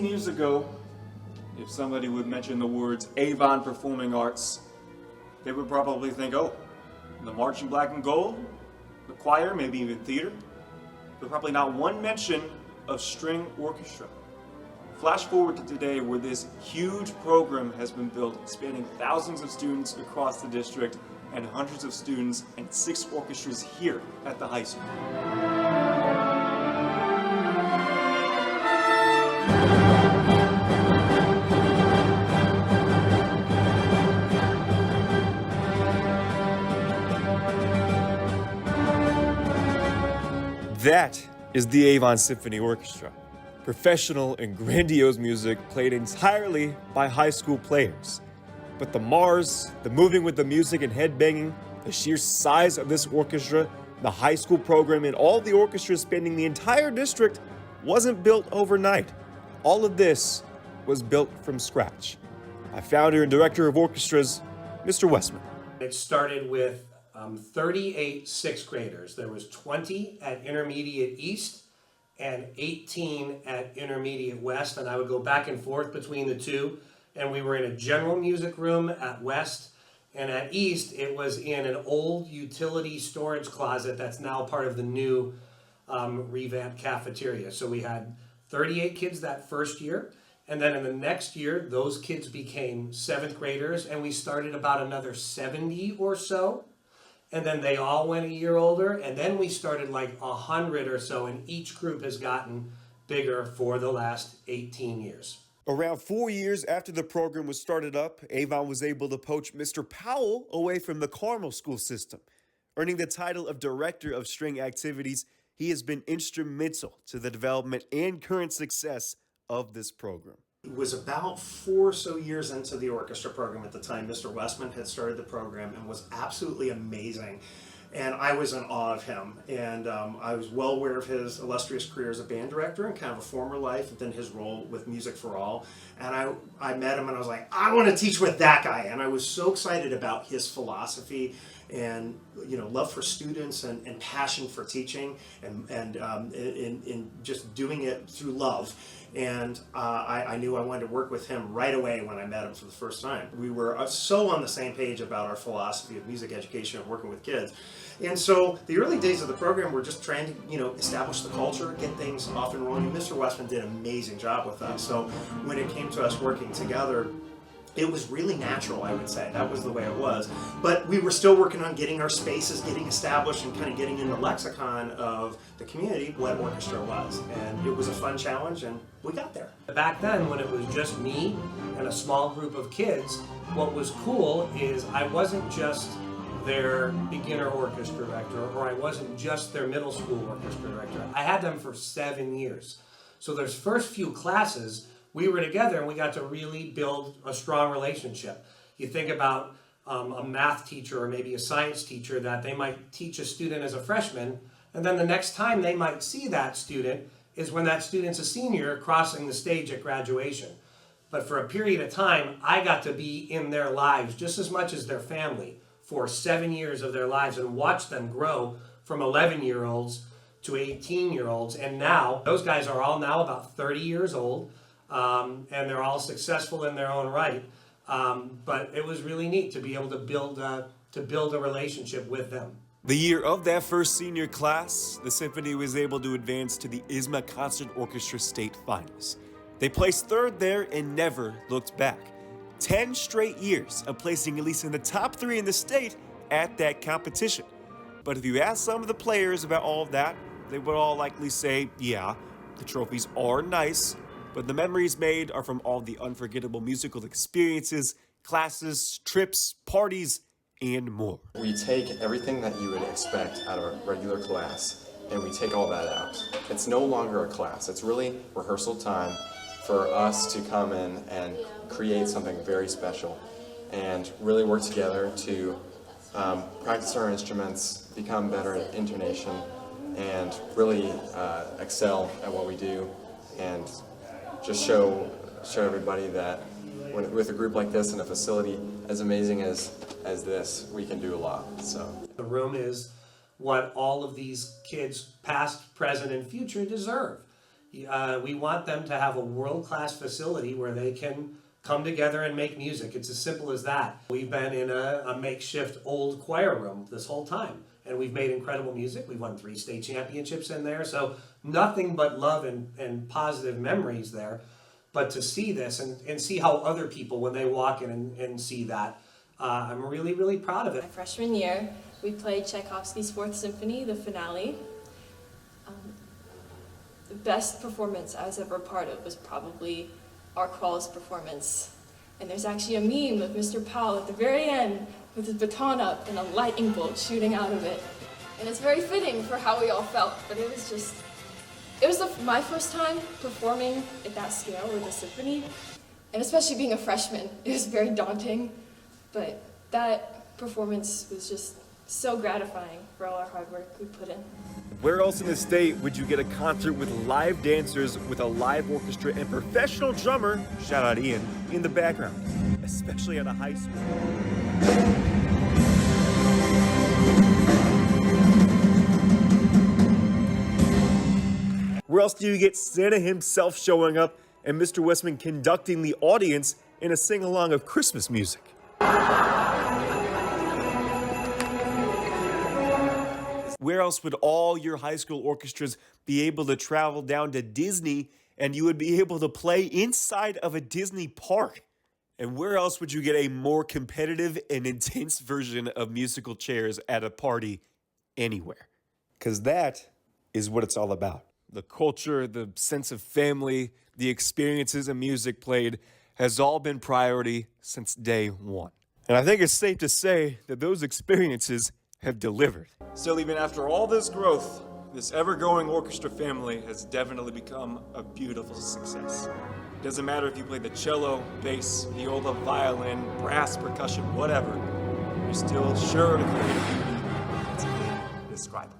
15 years ago, if somebody would mention the words Avon Performing Arts, they would probably think, oh, the marching black and gold, the choir, maybe even theater, but probably not one mention of string orchestra. Flash forward to today where this huge program has been built, spanning thousands of students across the district and hundreds of students and 6 orchestras here at the high school. That is the Avon Symphony Orchestra. Professional and grandiose music played entirely by high school players. But the Mars, the moving with the music and headbanging, the sheer size of this orchestra, the high school program, and all the orchestras spanning the entire district wasn't built overnight. All of this was built from scratch. By founder and director of orchestras, Mr. Westman. It started with 38 sixth graders. There was 20 at Intermediate East and 18 at Intermediate West, and I would go back and forth between the two. And we were in a general music room at West, and at East it was in an old utility storage closet that's now part of the new revamped cafeteria. So we had 38 kids that first year, and then in the next year those kids became 7th graders, and we started about another 70 or so. And then they all went a year older, and then we started like 100 or so, and each group has gotten bigger for the last 18 years. Around 4 years after the program was started up, Avon was able to poach Mr. Powell away from the Carmel school system. Earning the title of Director of String Activities, he has been instrumental to the development and current success of this program. It was about 4 or so years into the orchestra program at the time. Mr. Westman had started the program and was absolutely amazing. And I was in awe of him. And I was well aware of his illustrious career as a band director and kind of a former life, and then his role with Music for All. And I met him and I was like, I want to teach with that guy. And I was so excited about his philosophy and love for students and passion for teaching and in just doing it through love. And I knew I wanted to work with him right away when I met him for the first time. We were so on the same page about our philosophy of music education and working with kids. And so the early days of the program were just trying to establish the culture, get things off and rolling. Mr. Westman did an amazing job with us. So when it came to us working together, it was really natural, I would say. That was the way it was. But we were still working on getting our spaces, getting established, and kind of getting in the lexicon of the community what orchestra was. And it was a fun challenge, and we got there. Back then, when it was just me and a small group of kids, what was cool is I wasn't just their beginner orchestra director, or I wasn't just their middle school orchestra director. I had them for 7 years. So those first few classes, we were together and we got to really build a strong relationship. You think about a math teacher or maybe a science teacher that they might teach a student as a freshman, and then the next time they might see that student is when that student's a senior crossing the stage at graduation. But for a period of time, I got to be in their lives just as much as their family for 7 years of their lives and watch them grow from 11-year-olds to 18-year-olds. And now, those guys are all now about 30 years old. And they're all successful in their own right, but it was really neat to be able to build a relationship with them. The year of that first senior class, the symphony was able to advance to the ISMA Concert Orchestra State Finals. They placed 3rd there and never looked back. 10 straight years of placing at least in the top 3 in the state at that competition. But if you ask some of the players about all of that, they would all likely say, yeah, the trophies are nice, but the memories made are from all the unforgettable musical experiences, classes, trips, parties, and more. We take everything that you would expect out of a regular class, and we take all that out. It's no longer a class. It's really rehearsal time for us to come in and create something very special and really work together to practice our instruments, become better at intonation, and really excel at what we do, and just show everybody that with a group like this and a facility as amazing as this, we can do a lot. So the room is what all of these kids, past, present, and future, deserve. We want them to have a world-class facility where they can come together and make music. It's as simple as that. We've been in a makeshift old choir room this whole time, and we've made incredible music. We've won 3 state championships in there, so nothing but love and positive memories there. But to see this and see how other people, when they walk in and see that, I'm really, really proud of it. My freshman year, we played Tchaikovsky's 4th Symphony, the finale. The best performance I was ever a part of was probably our Qualls performance. And there's actually a meme of Mr. Powell at the very end with his baton up and a lightning bolt shooting out of it. And it's very fitting for how we all felt, but it was my first time performing at that scale with a symphony, and especially being a freshman, it was very daunting, but that performance was just so gratifying for all our hard work we put in. Where else in the state would you get a concert with live dancers, with a live orchestra, and professional drummer, shout out Ian, in the background, especially at a high school? Where else do you get Santa himself showing up and Mr. Westman conducting the audience in a sing-along of Christmas music? Where else would all your high school orchestras be able to travel down to Disney and you would be able to play inside of a Disney park? And where else would you get a more competitive and intense version of musical chairs at a party anywhere? Because that is what it's all about. The culture, the sense of family, the experiences and music played has all been priority since day one. And I think it's safe to say that those experiences have delivered. Still, even after all this growth, this ever-growing orchestra family has definitely become a beautiful success. It doesn't matter if you play the cello, bass, viola, violin, brass, percussion, whatever, you're still sure to create a beauty that's indescribable.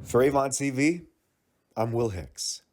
For Avon TV, I'm Will Hicks.